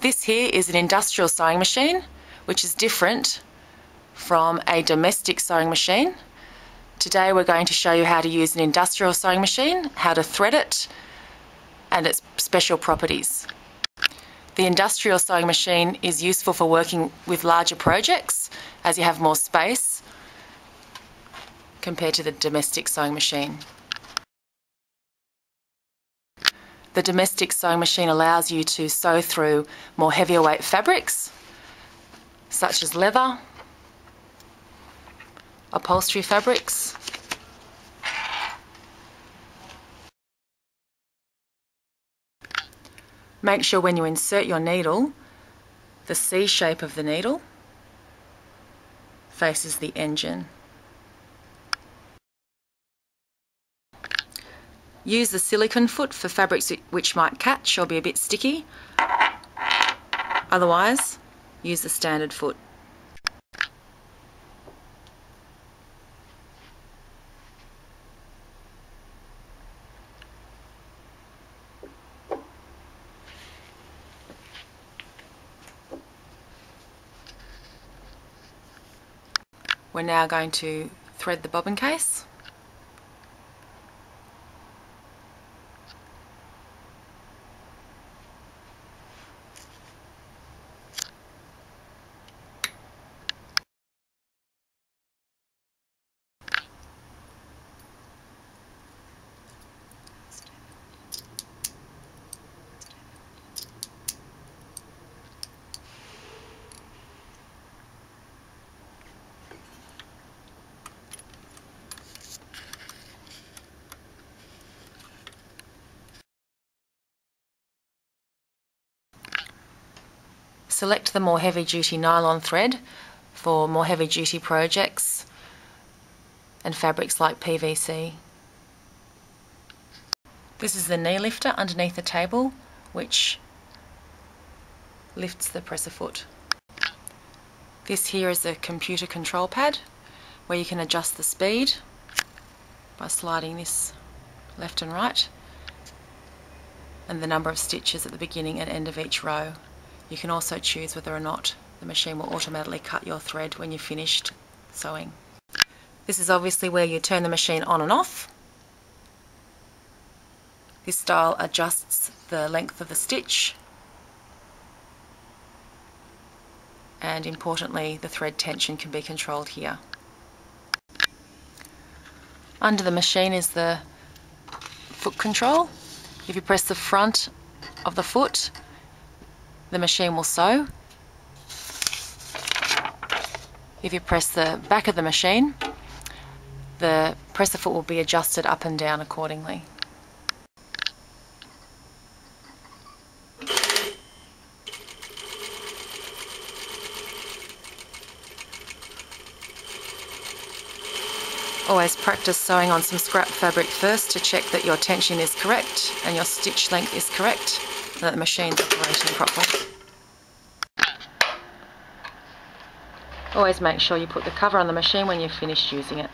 This here is an industrial sewing machine, which is different from a domestic sewing machine. Today we're going to show you how to use an industrial sewing machine, how to thread it, and its special properties. The industrial sewing machine is useful for working with larger projects, as you have more space compared to the domestic sewing machine. The domestic sewing machine allows you to sew through more heavier weight fabrics, such as leather, upholstery fabrics, make sure when you insert your needle, the C shape of the needle faces the engine. Use the silicone foot for fabrics which might catch or be a bit sticky. Otherwise, use the standard foot. We're now going to thread the bobbin case. Select the more heavy duty nylon thread for more heavy duty projects and fabrics like PVC. This is the knee lifter underneath the table, which lifts the presser foot. This here is a computer control pad where you can adjust the speed by sliding this left and right, and the number of stitches at the beginning and end of each row. You can also choose whether or not the machine will automatically cut your thread when you've finished sewing. This is obviously where you turn the machine on and off. This style adjusts the length of the stitch, and importantly, the thread tension can be controlled here. Under the machine is the foot control. If you press the front of the foot, the machine will sew. If you press the back of the machine, the presser foot will be adjusted up and down accordingly. Always practice sewing on some scrap fabric first to check that your tension is correct and your stitch length is correct, and that the machine's operating properly. Always make sure you put the cover on the machine when you've finished using it.